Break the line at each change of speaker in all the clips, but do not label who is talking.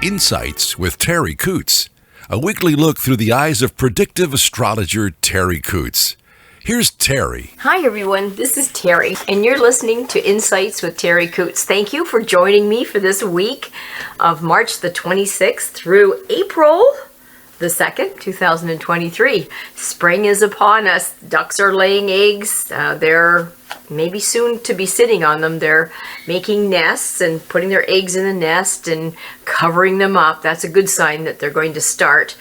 Insights with Terri Ep.114, a weekly look through the eyes of predictive astrologer Terri Ep.114. Here's Terri.
Hi everyone, this is Terri, and you're listening to Insights with Terri Ep.114. Thank you for joining me for this week of March the 26th through April the 2nd, 2023. Spring is upon us. Ducks are laying eggs. They're maybe soon to be sitting on them. They're making nests and putting their eggs in the nest and covering them up. That's a good sign that they're going to start.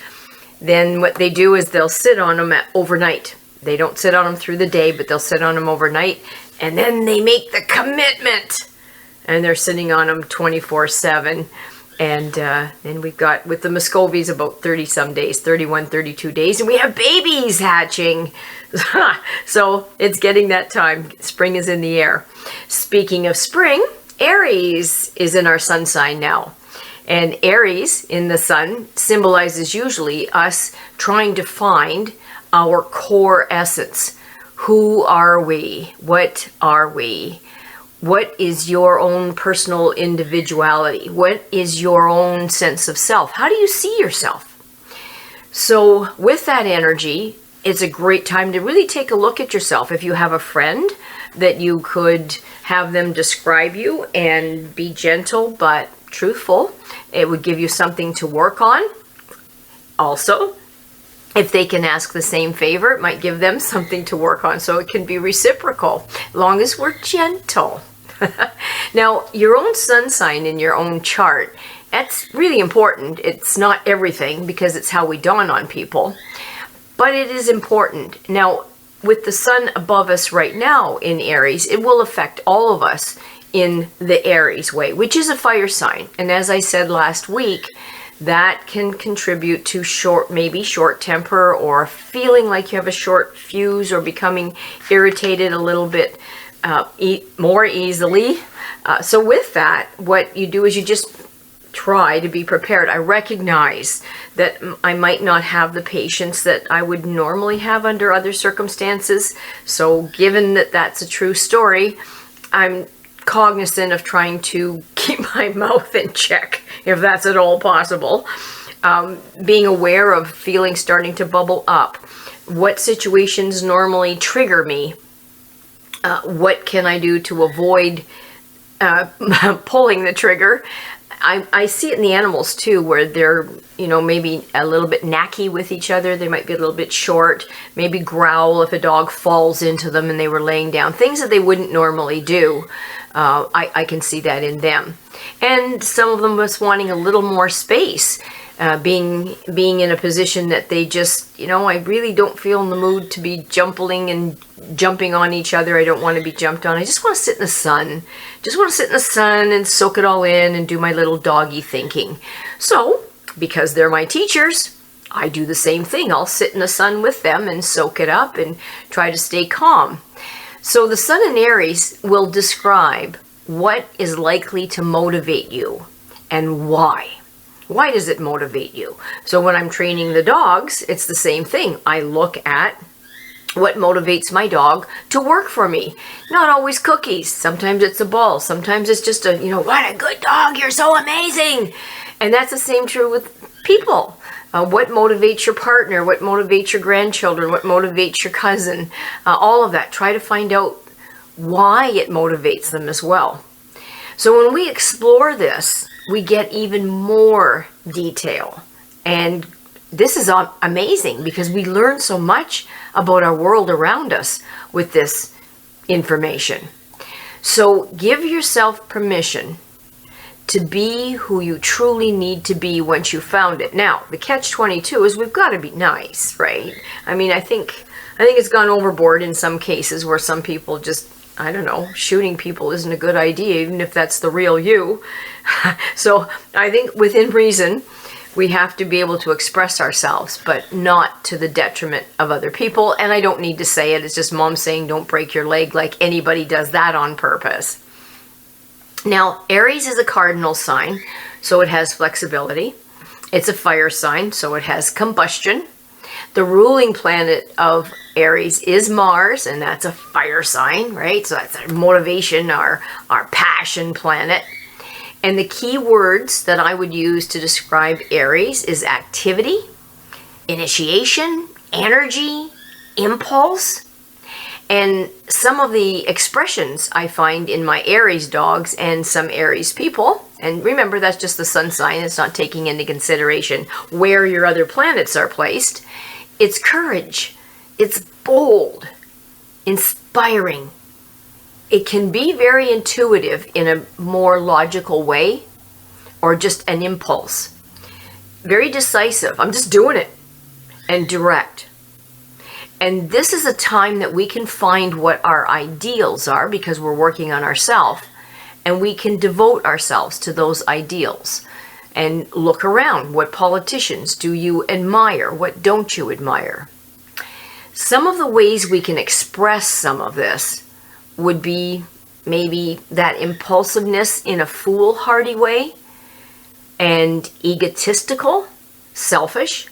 Then what they do is they'll sit on them overnight. They don't sit on them through the day, but they'll sit on them overnight. And then they make the commitment. And they're sitting on them 24/7. And then we've got, with the Muscovies, about 30-some days, 31, 32 days. And we have babies hatching. So it's getting that time. Spring is in the air. Speaking of spring, Aries is in our sun sign now. And Aries in the sun symbolizes usually us trying to find our core essence. Who are we? What are we? What is your own personal individuality? What is your own sense of self? How do you see yourself? So with that energy, it's a great time to really take a look at yourself. If you have a friend that you could have them describe you and be gentle but truthful, it would give you something to work on. Also, if they can ask the same favor, it might give them something to work on. So it can be reciprocal, as long as we're gentle. Now, your own sun sign in your own chart, that's really important. It's not everything because it's how we dawn on people, but it is important. Now, with the sun above us right now in Aries, it will affect all of us in the Aries way, which is a fire sign. And as I said last week, that can contribute to maybe short temper, or feeling like you have a short fuse, or becoming irritated a little bit more easily. So with that, what you do is you just try to be prepared. I recognize that I might not have the patience that I would normally have under other circumstances. So given that that's a true story, I'm cognizant of trying to keep my mouth in check, if that's at all possible. Being aware of feelings starting to bubble up. What situations normally trigger me? What can I do to avoid pulling the trigger? I see it in the animals too, where they're, maybe a little bit knacky with each other. They might be a little bit short, maybe growl if a dog falls into them and they were laying down. Things that they wouldn't normally do. I can see that in them. And some of them just wanting a little more space, being in a position that they just, I really don't feel in the mood to be jumping on each other. I don't want to be jumped on. I just want to sit in the sun. Just want to sit in the sun and soak it all in and do my little doggy thinking. So, because they're my teachers, I do the same thing. I'll sit in the sun with them and soak it up and try to stay calm. So the sun in Aries will describe what is likely to motivate you and why. Why does it motivate you? So when I'm training the dogs, it's the same thing. I look at what motivates my dog to work for me. Not always cookies. Sometimes it's a ball. Sometimes it's just what a good dog. You're so amazing. And that's the same true with people. What motivates your partner? What motivates your grandchildren? What motivates your cousin? All of that. Try to find out why it motivates them as well. So when we explore this, we get even more detail. And this is amazing because we learn so much about our world around us with this information. So give yourself permission to be who you truly need to be once you found it. Now, the catch-22 is we've got to be nice, right? I mean, I think it's gone overboard in some cases where some people just, shooting people isn't a good idea, even if that's the real you. So I think within reason, we have to be able to express ourselves, but not to the detriment of other people. And I don't need to say it. It's just mom saying, don't break your leg, like anybody does that on purpose. Now, Aries is a cardinal sign, so it has flexibility. It's a fire sign, so it has combustion. The ruling planet of Aries is Mars, and that's a fire sign, right? So that's our motivation, our passion planet. And the key words that I would use to describe Aries is activity, initiation, energy, impulse. And some of the expressions I find in my Aries dogs and some Aries people, and remember that's just the sun sign, it's not taking into consideration where your other planets are placed. It's courage, it's bold, inspiring. It can be very intuitive in a more logical way, or just an impulse. Very decisive, I'm just doing it, and direct. And this is a time that we can find what our ideals are because we're working on ourselves, and we can devote ourselves to those ideals and look around. What politicians do you admire? What don't you admire? Some of the ways we can express some of this would be maybe that impulsiveness in a foolhardy way, and egotistical, selfish,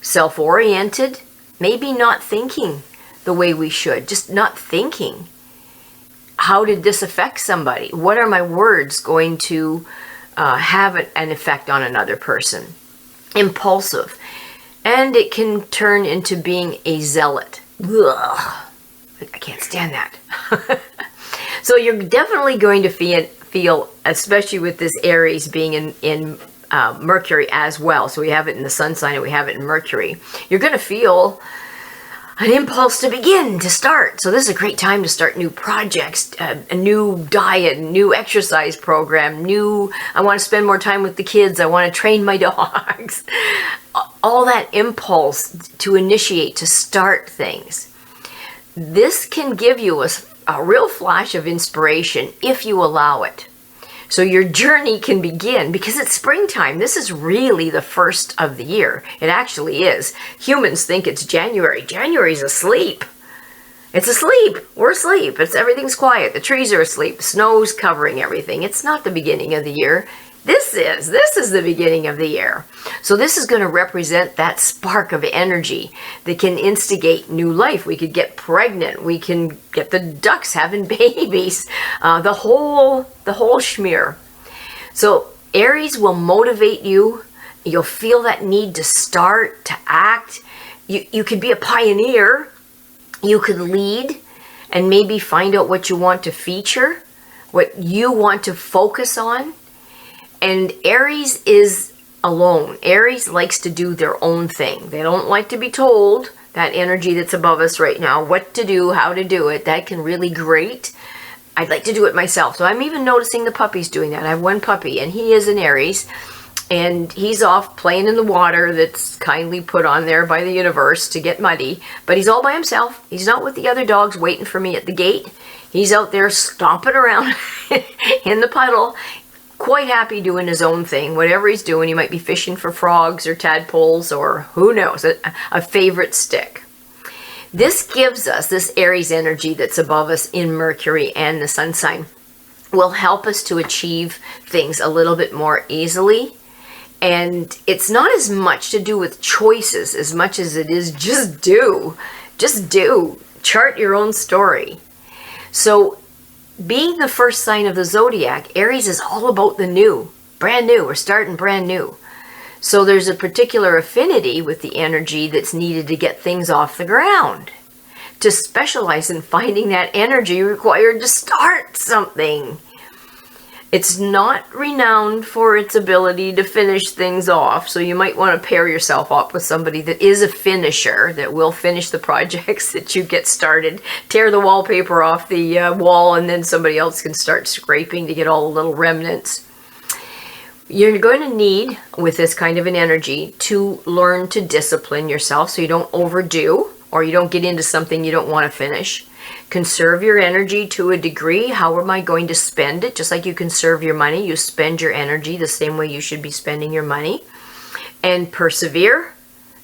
self-oriented, maybe not thinking the way we should, just not thinking. How did this affect somebody? What are my words going to have an effect on another person? Impulsive. And it can turn into being a zealot. Ugh, I can't stand that. So you're definitely going to feel, especially with this Aries being in Mercury as well. So we have it in the sun sign and we have it in Mercury. You're going to feel an impulse to begin, to start. So this is a great time to start new projects, a new diet, new exercise program, I want to spend more time with the kids, I want to train my dogs. All that impulse to initiate, to start things. This can give you a real flash of inspiration if you allow it. So your journey can begin because it's springtime. This is really the first of the year. It actually is. Humans think it's January. January's asleep. It's asleep. We're asleep. Everything's quiet. The trees are asleep. Snow's covering everything. It's not the beginning of the year. This is the beginning of the year. So this is going to represent that spark of energy that can instigate new life. We could get pregnant. We can get the ducks having babies. The whole schmear. So Aries will motivate you. You'll feel that need to start, to act. You could be a pioneer. You could lead and maybe find out what you want to feature, what you want to focus on. And Aries is alone. Aries likes to do their own thing. They don't like to be told, that energy that's above us right now, what to do, how to do it. That can really grate. I'd like to do it myself. So I'm even noticing the puppies doing that. I have one puppy and he is an Aries. And he's off playing in the water that's kindly put on there by the universe to get muddy. But he's all by himself. He's not with the other dogs waiting for me at the gate. He's out there stomping around in the puddle. Quite happy doing his own thing. Whatever he's doing, he might be fishing for frogs or tadpoles or who knows, a favorite stick. This gives us, this Aries energy that's above us in Mercury and the sun sign, will help us to achieve things a little bit more easily. And it's not as much to do with choices as much as it is just do. Just do. Chart your own story. So being the first sign of the zodiac, Aries is all about the new. Brand new. We're starting brand new. So there's a particular affinity with the energy that's needed to get things off the ground. To specialize in finding that energy required to start something. It's not renowned for its ability to finish things off, so you might want to pair yourself up with somebody that is a finisher, that will finish the projects that you get started, tear the wallpaper off the wall, and then somebody else can start scraping to get all the little remnants. You're going to need, with this kind of an energy, to learn to discipline yourself so you don't overdo, or you don't get into something you don't want to finish. Conserve your energy to a degree. How am I going to spend it? Just like you conserve your money, you spend your energy the same way you should be spending your money. And persevere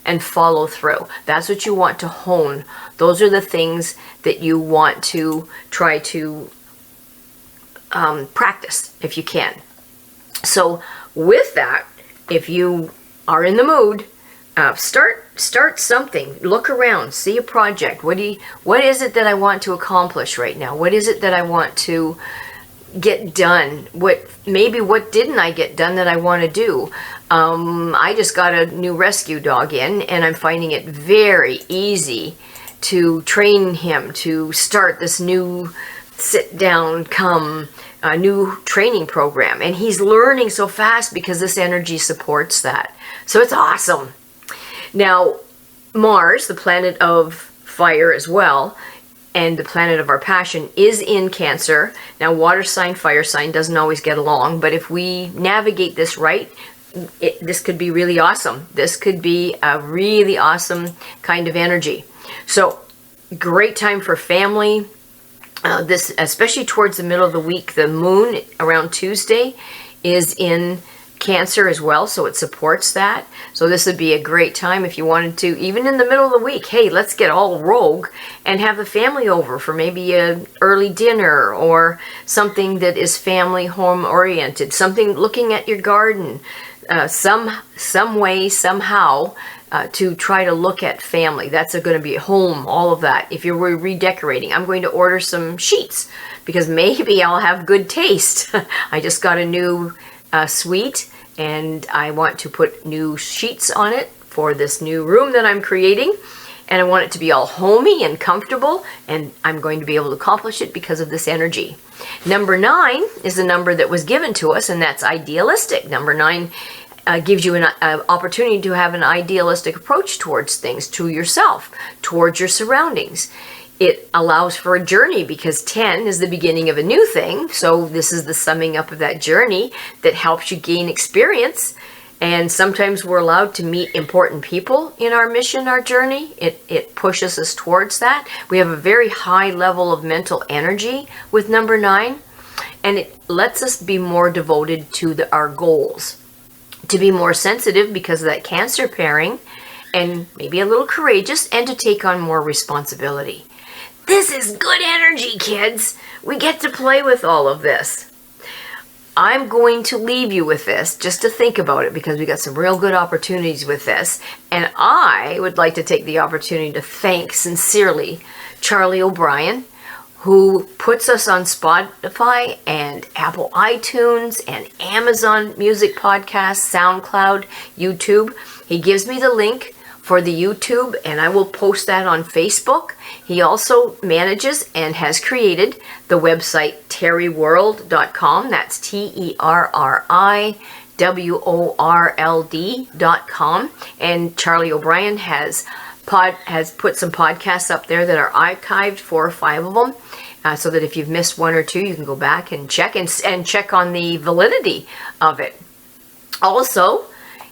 and follow through. That's what you want to hone. Those are the things that you want to try to practice if you can. So with that, if you are in the mood, start something. Look around, see a project. What is it that I want to accomplish right now? What is it that I want to get done? What didn't I get done that I want to do? I just got a new rescue dog in, and I'm finding it very easy to train him to start this new sit down, new training program. And he's learning so fast because this energy supports that. So it's awesome. Now, Mars, the planet of fire as well, and the planet of our passion, is in Cancer. Now, water sign, fire sign doesn't always get along, but if we navigate this right, this could be really awesome. This could be a really awesome kind of energy. So, great time for family. This, especially towards the middle of the week, the moon around Tuesday is in Cancer as well, so it supports that. So this would be a great time if you wanted to, even in the middle of the week, hey, let's get all rogue and have the family over for maybe an early dinner or something that is family home oriented, something looking at your garden, some way, somehow, to try to look at family. That's going to be home, all of that. If you're redecorating, I'm going to order some sheets because maybe I'll have good taste. I just got a new suite, and I want to put new sheets on it for this new room that I'm creating, and I want it to be all homey and comfortable, and I'm going to be able to accomplish it because of this energy. Number 9 is the number that was given to us, and that's idealistic. Number 9 gives you an opportunity to have an idealistic approach towards things, to yourself, towards your surroundings. It allows for a journey because 10 is the beginning of a new thing. So this is the summing up of that journey that helps you gain experience. And sometimes we're allowed to meet important people in our mission, our journey. It pushes us towards that. We have a very high level of mental energy with number 9. And it lets us be more devoted to our goals. To be more sensitive because of that Cancer pairing. And maybe a little courageous. And to take on more responsibility. This is good energy, kids. We get to play with all of this. I'm going to leave you with this just to think about it because we got some real good opportunities with this. And I would like to take the opportunity to thank sincerely Charlie O'Brien, who puts us on Spotify and Apple iTunes and Amazon Music Podcasts, SoundCloud, YouTube. He gives me the link for the YouTube, and I will post that on Facebook. He also manages and has created the website terriworld.com. That's TerriWorld.com. And Charlie O'Brien has put some podcasts up there that are archived, 4 or 5 of them, so that if you've missed 1 or 2, you can go back and check and check on the validity of it. Also,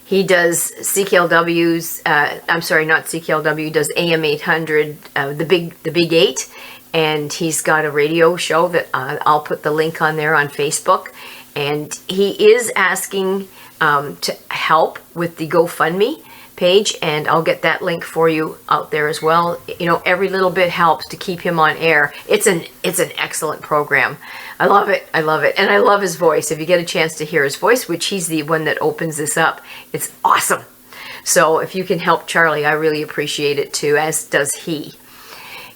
he does CKLW's, not CKLW, does AM 800, the Big 8, and he's got a radio show that I'll put the link on there on Facebook. And he is asking to help with the GoFundMe page, and I'll get that link for you out there as well. You know, every little bit helps to keep him on air. It's an excellent program. I love it. And I love his voice. If you get a chance to hear his voice, which he's the one that opens this up, it's awesome. So if you can help Charlie, I really appreciate it too, as does he.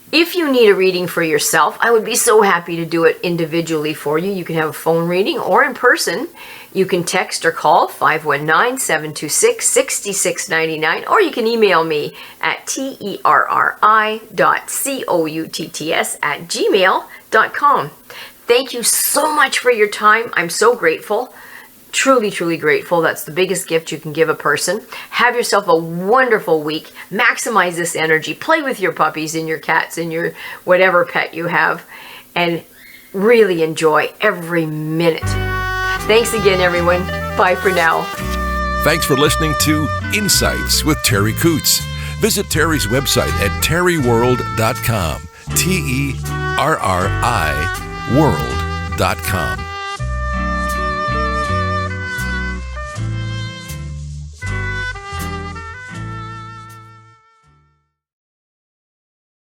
If you need a reading for yourself, I would be so happy to do it individually for you. You can have a phone reading or in person. You can text or call 519-726-6699, or you can email me at terri.coutts@gmail.com. Thank you so much for your time. I'm so grateful. Truly, truly grateful. That's the biggest gift you can give a person. Have yourself a wonderful week. Maximize this energy. Play with your puppies and your cats and your whatever pet you have. And really enjoy every minute. Thanks again, everyone. Bye for now.
Thanks for listening to Insights with Terri Coots. Visit Terri's website at terriworld.com. TERRI world.com.